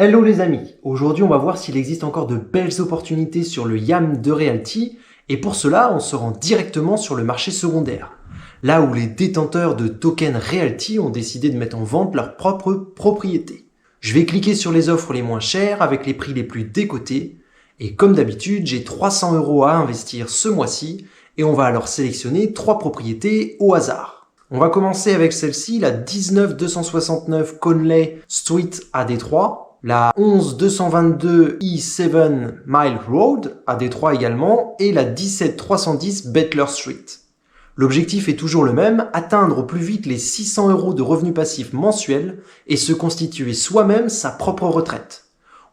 Hello les amis, aujourd'hui on va voir s'il existe encore de belles opportunités sur le YAM de Realty et pour cela on se rend directement sur le marché secondaire, là où les détenteurs de tokens Realty ont décidé de mettre en vente leurs propres propriétés. Je vais cliquer sur les offres les moins chères avec les prix les plus décotés et comme d'habitude j'ai 300 € à investir ce mois-ci et on va alors sélectionner 3 propriétés au hasard. On va commencer avec celle-ci, la 19269 Conley Street à Détroit, la 11222 E7 Mile Road à Détroit également et la 17310 Butler Street. L'objectif est toujours le même, atteindre au plus vite les 600 € de revenus passifs mensuels et se constituer soi-même sa propre retraite.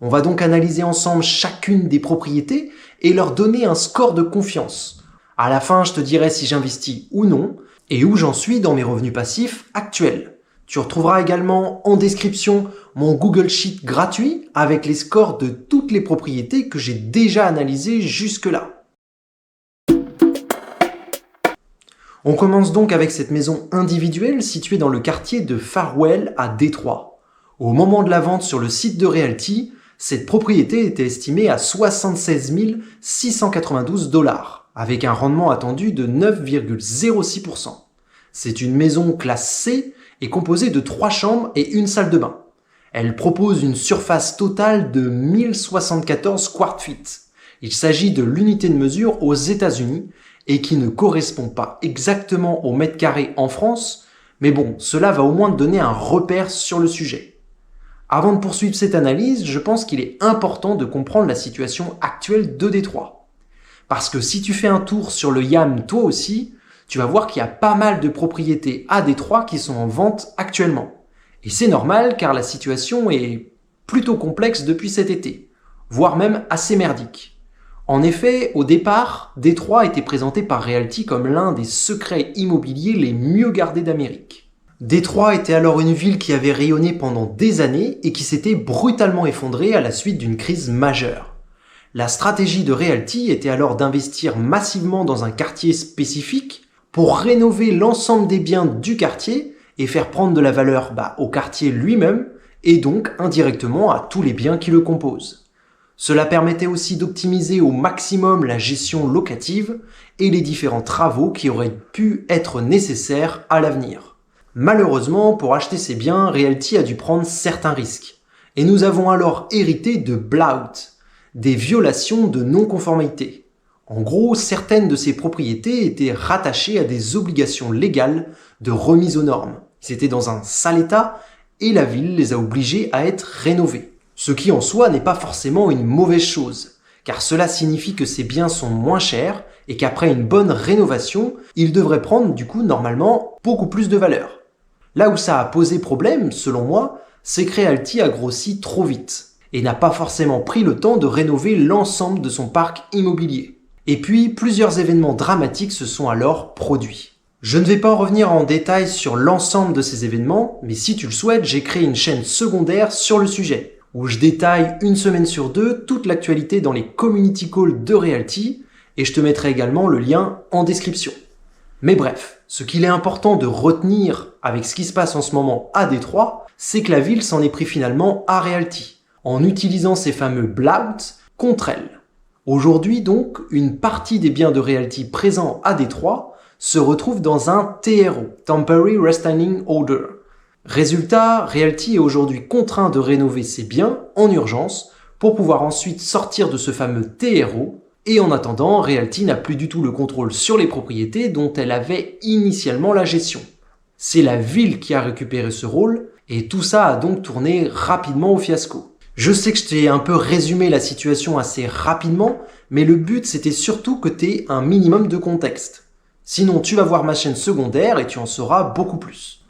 On va donc analyser ensemble chacune des propriétés et leur donner un score de confiance. À la fin, je te dirai si j'investis ou non et où j'en suis dans mes revenus passifs actuels. Tu retrouveras également en description mon Google Sheet gratuit avec les scores de toutes les propriétés que j'ai déjà analysées jusque-là. On commence donc avec cette maison individuelle située dans le quartier de Farwell à Détroit. Au moment de la vente sur le site de Realty, cette propriété était estimée à 76 692 $, avec un rendement attendu de 9,06%. C'est une maison classe C et composée de 3 chambres et une salle de bain. Elle propose une surface totale de 1074 square feet. Il s'agit de l'unité de mesure aux États-Unis et qui ne correspond pas exactement au mètre carré en France, mais bon, cela va au moins te donner un repère sur le sujet. Avant de poursuivre cette analyse, je pense qu'il est important de comprendre la situation actuelle de Détroit. Parce que si tu fais un tour sur le YAM toi aussi, tu vas voir qu'il y a pas mal de propriétés à Détroit qui sont en vente actuellement. Et c'est normal car la situation est plutôt complexe depuis cet été, voire même assez merdique. En effet, au départ, Détroit était présenté par Realty comme l'un des secrets immobiliers les mieux gardés d'Amérique. Détroit était alors une ville qui avait rayonné pendant des années et qui s'était brutalement effondrée à la suite d'une crise majeure. La stratégie de Realty était alors d'investir massivement dans un quartier spécifique pour rénover l'ensemble des biens du quartier et faire prendre de la valeur au quartier lui-même et donc indirectement à tous les biens qui le composent. Cela permettait aussi d'optimiser au maximum la gestion locative et les différents travaux qui auraient pu être nécessaires à l'avenir. Malheureusement, pour acheter ces biens, Realty a dû prendre certains risques. Et nous avons alors hérité de blowout, des violations de non-conformité. En gros, certaines de ces propriétés étaient rattachées à des obligations légales de remise aux normes. Ils étaient dans un sale état et la ville les a obligés à être rénovés. Ce qui en soi n'est pas forcément une mauvaise chose, car cela signifie que ces biens sont moins chers et qu'après une bonne rénovation, ils devraient prendre du coup normalement beaucoup plus de valeur. Là où ça a posé problème, selon moi, c'est que Realty a grossi trop vite et n'a pas forcément pris le temps de rénover l'ensemble de son parc immobilier. Et puis, plusieurs événements dramatiques se sont alors produits. Je ne vais pas en revenir en détail sur l'ensemble de ces événements, mais si tu le souhaites, j'ai créé une chaîne secondaire sur le sujet, où je détaille une semaine sur 2 toute l'actualité dans les community calls de Realty, et je te mettrai également le lien en description. Mais bref, ce qu'il est important de retenir avec ce qui se passe en ce moment à Détroit, c'est que la ville s'en est pris finalement à Realty, en utilisant ces fameux blowout contre elle. Aujourd'hui donc, une partie des biens de Realty présents à Détroit se retrouve dans un TRO, Temporary Restraining Order. Résultat, Realty est aujourd'hui contraint de rénover ses biens en urgence pour pouvoir ensuite sortir de ce fameux TRO et en attendant, Realty n'a plus du tout le contrôle sur les propriétés dont elle avait initialement la gestion. C'est la ville qui a récupéré ce rôle et tout ça a donc tourné rapidement au fiasco. Je sais que je t'ai un peu résumé la situation assez rapidement, mais le but c'était surtout que tu aies un minimum de contexte. Sinon tu vas voir ma chaîne secondaire et tu en sauras beaucoup plus.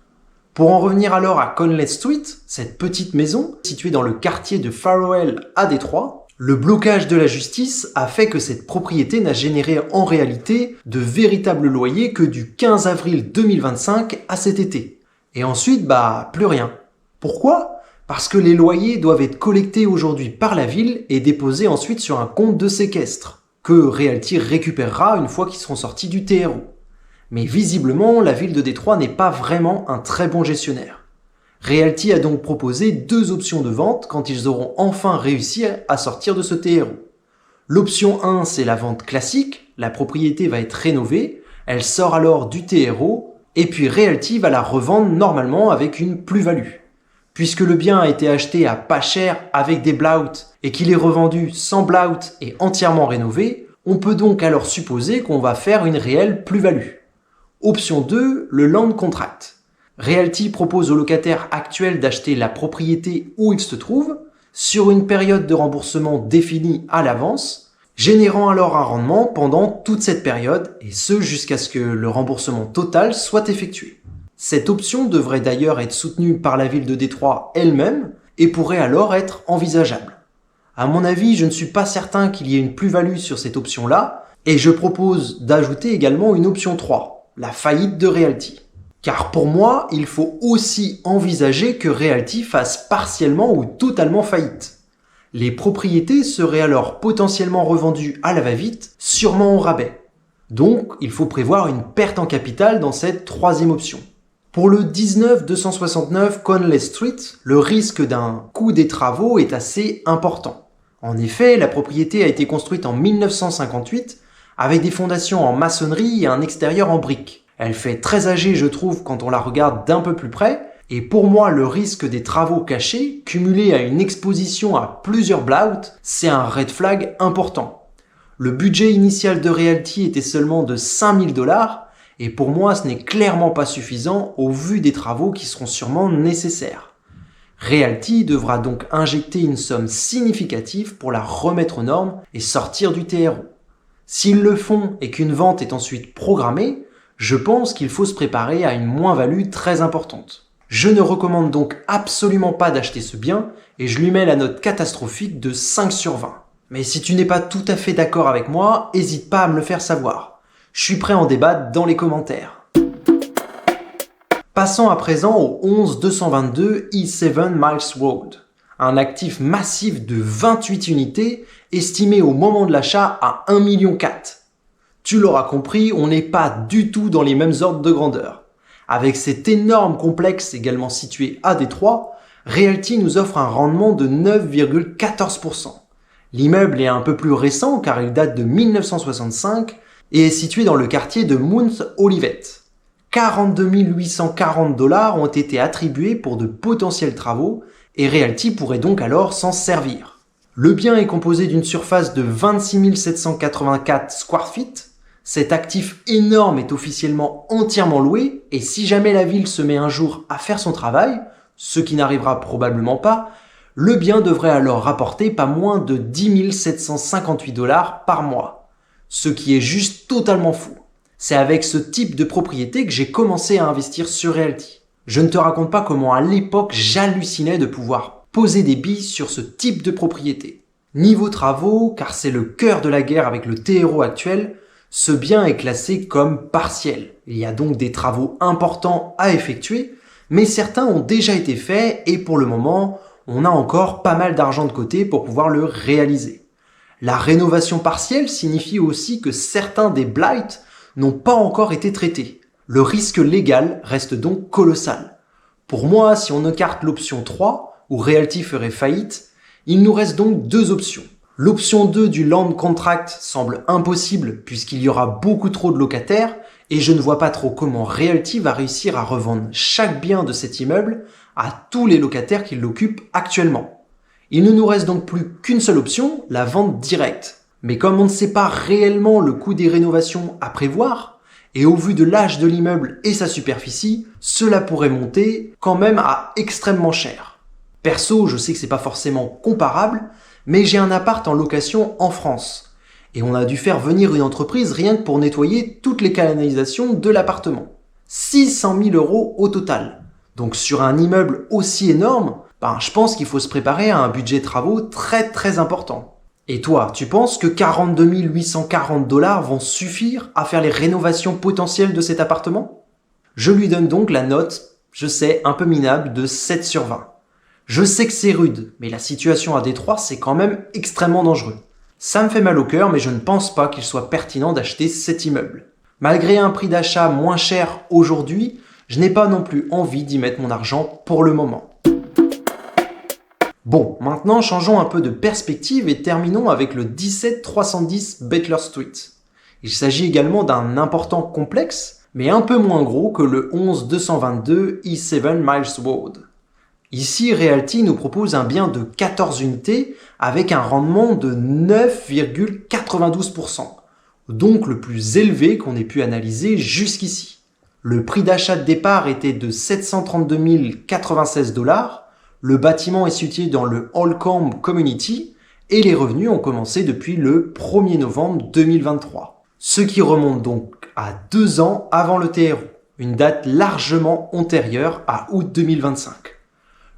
Pour en revenir alors à Conley Street, cette petite maison située dans le quartier de Farwell à Détroit, le blocage de la justice a fait que cette propriété n'a généré en réalité de véritables loyers que du 15 avril 2025 à cet été. Et ensuite, plus rien. Pourquoi ? Parce que les loyers doivent être collectés aujourd'hui par la ville et déposés ensuite sur un compte de séquestre, que Realty récupérera une fois qu'ils seront sortis du TRO. Mais visiblement, la ville de Détroit n'est pas vraiment un très bon gestionnaire. Realty a donc proposé 2 options de vente quand ils auront enfin réussi à sortir de ce TRO. L'option 1, c'est la vente classique, la propriété va être rénovée, elle sort alors du TRO, et puis Realty va la revendre normalement avec une plus-value. Puisque le bien a été acheté à pas cher avec des blouts et qu'il est revendu sans blouts et entièrement rénové, on peut donc alors supposer qu'on va faire une réelle plus-value. Option 2, le land contract. Realty propose aux locataires actuels d'acheter la propriété où ils se trouvent, sur une période de remboursement définie à l'avance, générant alors un rendement pendant toute cette période, et ce jusqu'à ce que le remboursement total soit effectué. Cette option devrait d'ailleurs être soutenue par la ville de Détroit elle-même, et pourrait alors être envisageable. À mon avis, je ne suis pas certain qu'il y ait une plus-value sur cette option-là, et je propose d'ajouter également une option 3, la faillite de Realty. Car pour moi, il faut aussi envisager que Realty fasse partiellement ou totalement faillite. Les propriétés seraient alors potentiellement revendues à la va-vite, sûrement au rabais. Donc, il faut prévoir une perte en capital dans cette troisième option. Pour le 19269 Conley Street, le risque d'un coût des travaux est assez important. En effet, la propriété a été construite en 1958 avec des fondations en maçonnerie et un extérieur en briques. Elle fait très âgée, je trouve, quand on la regarde d'un peu plus près, et pour moi, le risque des travaux cachés, cumulé à une exposition à plusieurs blouts, c'est un red flag important. Le budget initial de Realty était seulement de 5000 $, et pour moi, ce n'est clairement pas suffisant au vu des travaux qui seront sûrement nécessaires. Realty devra donc injecter une somme significative pour la remettre aux normes et sortir du TRO. S'ils le font et qu'une vente est ensuite programmée, je pense qu'il faut se préparer à une moins-value très importante. Je ne recommande donc absolument pas d'acheter ce bien et je lui mets la note catastrophique de 5 sur 20. Mais si tu n'es pas tout à fait d'accord avec moi, n'hésite pas à me le faire savoir. Je suis prêt à en débattre dans les commentaires. Passons à présent au 11222 E7 Miles Road, un actif massif de 28 unités estimé au moment de l'achat à 1,4 million. Tu l'auras compris, on n'est pas du tout dans les mêmes ordres de grandeur. Avec cet énorme complexe également situé à Détroit, Realty nous offre un rendement de 9,14%. L'immeuble est un peu plus récent car il date de 1965 et est situé dans le quartier de Mount Olivet. 42 840 $ ont été attribués pour de potentiels travaux et Realty pourrait donc alors s'en servir. Le bien est composé d'une surface de 26 784 square feet. Cet actif énorme est officiellement entièrement loué et si jamais la ville se met un jour à faire son travail, ce qui n'arrivera probablement pas, le bien devrait alors rapporter pas moins de 10 758 $ par mois. Ce qui est juste totalement fou. C'est avec ce type de propriété que j'ai commencé à investir sur Realty. Je ne te raconte pas comment à l'époque j'hallucinais de pouvoir poser des billes sur ce type de propriété. Niveau travaux, car c'est le cœur de la guerre avec le TRO actuel, ce bien est classé comme partiel. Il y a donc des travaux importants à effectuer, mais certains ont déjà été faits et pour le moment, on a encore pas mal d'argent de côté pour pouvoir le réaliser. La rénovation partielle signifie aussi que certains des blights n'ont pas encore été traités. Le risque légal reste donc colossal. Pour moi, si on écarte l'option 3, où Realty ferait faillite, il nous reste donc 2 options. L'option 2 du land contract semble impossible puisqu'il y aura beaucoup trop de locataires et je ne vois pas trop comment Realty va réussir à revendre chaque bien de cet immeuble à tous les locataires qui l'occupent actuellement. Il ne nous reste donc plus qu'une seule option, la vente directe. Mais comme on ne sait pas réellement le coût des rénovations à prévoir, et au vu de l'âge de l'immeuble et sa superficie, cela pourrait monter quand même à extrêmement cher. Perso, je sais que c'est pas forcément comparable, mais j'ai un appart en location en France. Et on a dû faire venir une entreprise rien que pour nettoyer toutes les canalisations de l'appartement. 600 000 € au total. Donc sur un immeuble aussi énorme, je pense qu'il faut se préparer à un budget travaux très très important. Et toi, tu penses que 42 840 $ vont suffire à faire les rénovations potentielles de cet appartement? Je lui donne donc la note, je sais, un peu minable, de 7 sur 20. Je sais que c'est rude, mais la situation à Détroit, c'est quand même extrêmement dangereux. Ça me fait mal au cœur, mais je ne pense pas qu'il soit pertinent d'acheter cet immeuble. Malgré un prix d'achat moins cher aujourd'hui, je n'ai pas non plus envie d'y mettre mon argent pour le moment. Bon, maintenant changeons un peu de perspective et terminons avec le 17310 Butler Street. Il s'agit également d'un important complexe, mais un peu moins gros que le 11222 E7 Miles Road. Ici, Realty nous propose un bien de 14 unités avec un rendement de 9,92%, donc le plus élevé qu'on ait pu analyser jusqu'ici. Le prix d'achat de départ était de 732 096 $, le bâtiment est situé dans le Holcomb Community et les revenus ont commencé depuis le 1er novembre 2023, ce qui remonte donc à 2 ans avant le TRO, une date largement antérieure à août 2025.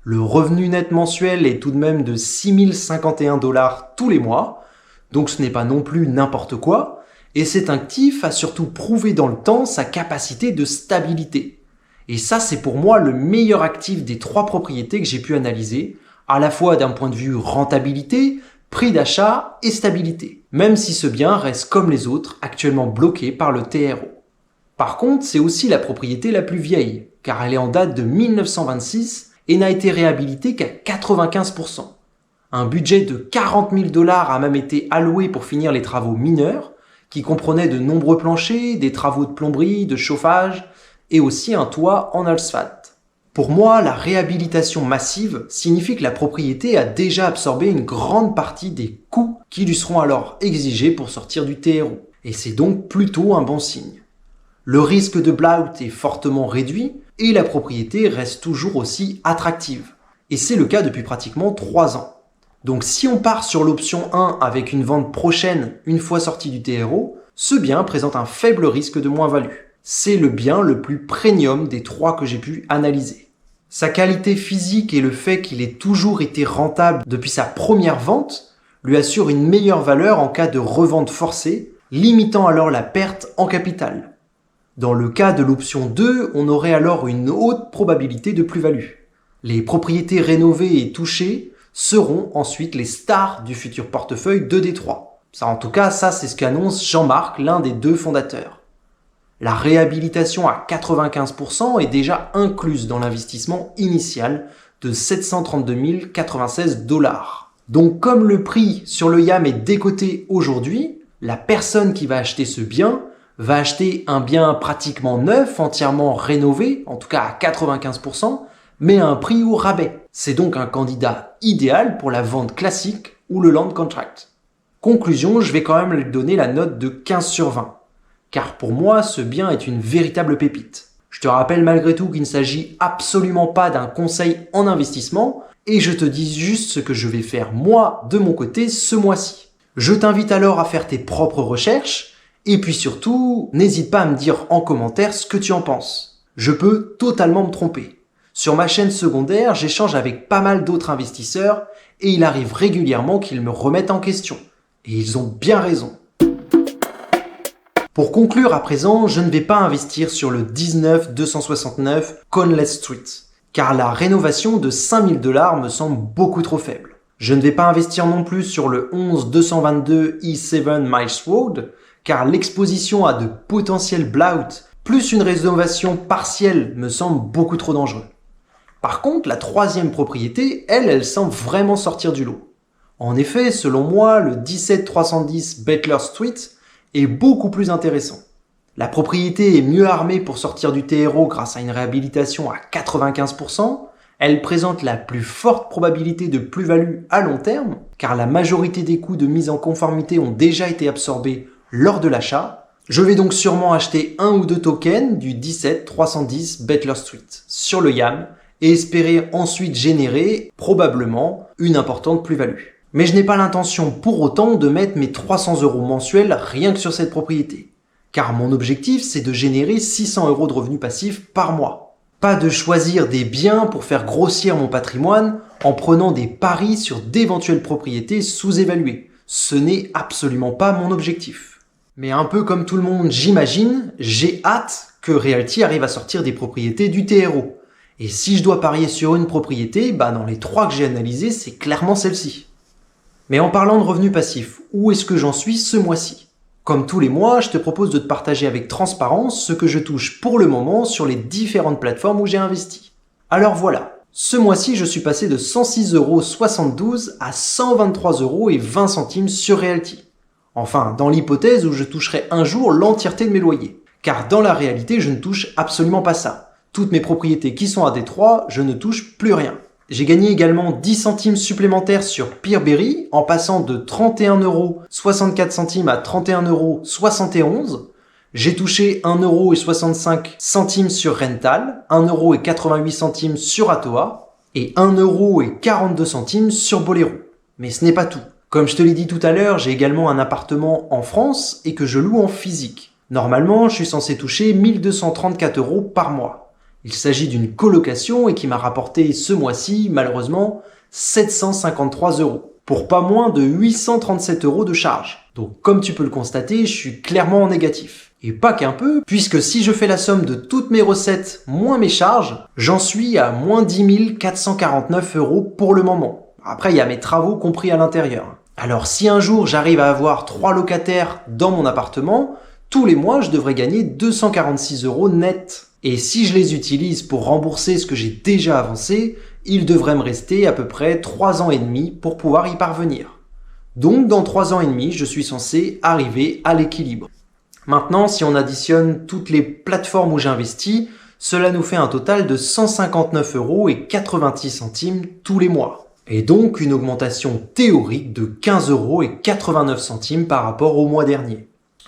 Le revenu net mensuel est tout de même de 6 051 $ tous les mois, donc ce n'est pas non plus n'importe quoi, et cet actif a surtout prouvé dans le temps sa capacité de stabilité. Et ça, c'est pour moi le meilleur actif des 3 propriétés que j'ai pu analyser, à la fois d'un point de vue rentabilité, prix d'achat et stabilité, même si ce bien reste comme les autres actuellement bloqué par le TRO. Par contre, c'est aussi la propriété la plus vieille, car elle est en date de 1926 et n'a été réhabilitée qu'à 95%. Un budget de 40 000 $ a même été alloué pour finir les travaux mineurs, qui comprenaient de nombreux planchers, des travaux de plomberie, de chauffage, et aussi un toit en asphalte. Pour moi, la réhabilitation massive signifie que la propriété a déjà absorbé une grande partie des coûts qui lui seront alors exigés pour sortir du TRO, et c'est donc plutôt un bon signe. Le risque de blowout est fortement réduit, et la propriété reste toujours aussi attractive. Et c'est le cas depuis pratiquement 3 ans. Donc si on part sur l'option 1 avec une vente prochaine une fois sorti du TRO, ce bien présente un faible risque de moins-value. C'est le bien le plus premium des 3 que j'ai pu analyser. Sa qualité physique et le fait qu'il ait toujours été rentable depuis sa première vente lui assurent une meilleure valeur en cas de revente forcée, limitant alors la perte en capital. Dans le cas de l'option 2, on aurait alors une haute probabilité de plus-value. Les propriétés rénovées et touchées seront ensuite les stars du futur portefeuille de Détroit. Ça, en tout cas, c'est ce qu'annonce Jean-Marc, l'un des 2 fondateurs. La réhabilitation à 95% est déjà incluse dans l'investissement initial de 732 096 $. Donc comme le prix sur le YAM est décoté aujourd'hui, la personne qui va acheter ce bien va acheter un bien pratiquement neuf, entièrement rénové, en tout cas à 95%, mais à un prix au rabais. C'est donc un candidat idéal pour la vente classique ou le land contract. Conclusion, je vais quand même lui donner la note de 15 sur 20, car pour moi, ce bien est une véritable pépite. Je te rappelle malgré tout qu'il ne s'agit absolument pas d'un conseil en investissement, et je te dis juste ce que je vais faire moi de mon côté ce mois-ci. Je t'invite alors à faire tes propres recherches, et puis surtout, n'hésite pas à me dire en commentaire ce que tu en penses. Je peux totalement me tromper. Sur ma chaîne secondaire, j'échange avec pas mal d'autres investisseurs et il arrive régulièrement qu'ils me remettent en question. Et ils ont bien raison. Pour conclure à présent, je ne vais pas investir sur le 19269 Conleth Street, car la rénovation de 5 000 $ me semble beaucoup trop faible. Je ne vais pas investir non plus sur le 11222 E7 Miles Road, car l'exposition à de potentiels blowouts plus une rénovation partielle me semble beaucoup trop dangereux. Par contre, la 3e propriété, elle semble vraiment sortir du lot. En effet, selon moi, le 17310 Butler Street est beaucoup plus intéressant. La propriété est mieux armée pour sortir du TRO grâce à une réhabilitation à 95%. Elle présente la plus forte probabilité de plus-value à long terme, car la majorité des coûts de mise en conformité ont déjà été absorbés lors de l'achat. Je vais donc sûrement acheter 1 ou 2 tokens du 17310 Butler Street sur le YAM et espérer ensuite générer probablement une importante plus-value. Mais je n'ai pas l'intention pour autant de mettre mes 300 € mensuels rien que sur cette propriété, car mon objectif c'est de générer 600 € de revenus passifs par mois. Pas de choisir des biens pour faire grossir mon patrimoine en prenant des paris sur d'éventuelles propriétés sous-évaluées. Ce n'est absolument pas mon objectif. Mais un peu comme tout le monde, j'imagine, j'ai hâte que Realty arrive à sortir des propriétés du TRO. Et si je dois parier sur une propriété, dans les 3 que j'ai analysées, c'est clairement celle-ci. Mais en parlant de revenus passifs, où est-ce que j'en suis ce mois-ci ? Comme tous les mois, je te propose de te partager avec transparence ce que je touche pour le moment sur les différentes plateformes où j'ai investi. Alors voilà, ce mois-ci, je suis passé de 106,72 € à 123,20 € sur Realty. Enfin, dans l'hypothèse où je toucherai un jour l'entièreté de mes loyers. Car dans la réalité, je ne touche absolument pas ça. Toutes mes propriétés qui sont à Détroit, je ne touche plus rien. J'ai gagné également 10 centimes supplémentaires sur Peerberry en passant de 31,64 € à 31,71 €. J'ai touché 1,65 € sur Rental, 1,88 € sur Atoa et 1,42 € sur Bolero. Mais ce n'est pas tout. Comme je te l'ai dit tout à l'heure, j'ai également un appartement en France et que je loue en physique. Normalement, je suis censé toucher 1234 € par mois. Il s'agit d'une colocation et qui m'a rapporté ce mois-ci, malheureusement, 753 €, pour pas moins de 837 € de charges. Donc comme tu peux le constater, je suis clairement en négatif. Et pas qu'un peu, puisque si je fais la somme de toutes mes recettes moins mes charges, j'en suis à moins 10 449 € pour le moment. Après, il y a mes travaux compris à l'intérieur. Alors si un jour j'arrive à avoir 3 locataires dans mon appartement, tous les mois je devrais gagner 246 € net. Et si je les utilise pour rembourser ce que j'ai déjà avancé, il devrait me rester à peu près 3 ans et demi pour pouvoir y parvenir. Donc dans 3 ans et demi, je suis censé arriver à l'équilibre. Maintenant, si on additionne toutes les plateformes où j'investis, cela nous fait un total de 159,86 € tous les mois. Et donc une augmentation théorique de 15,89 € par rapport au mois dernier.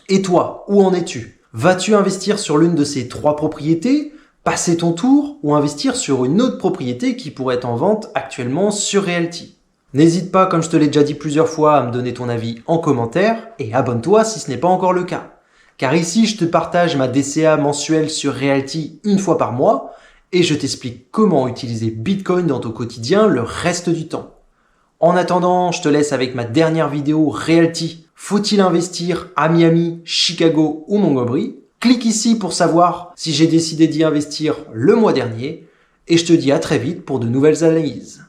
Et toi, où en es-tu ? Vas-tu investir sur l'une de ces 3 propriétés, passer ton tour ou investir sur une autre propriété qui pourrait être en vente actuellement sur Realty? N'hésite pas, comme je te l'ai déjà dit plusieurs fois, à me donner ton avis en commentaire et abonne-toi si ce n'est pas encore le cas. Car ici, je te partage ma DCA mensuelle sur Realty une fois par mois et je t'explique comment utiliser Bitcoin dans ton quotidien le reste du temps. En attendant, je te laisse avec ma dernière vidéo Realty. Faut-il investir à Miami, Chicago ou Montgomery? Clique ici pour savoir si j'ai décidé d'y investir le mois dernier et je te dis à très vite pour de nouvelles analyses.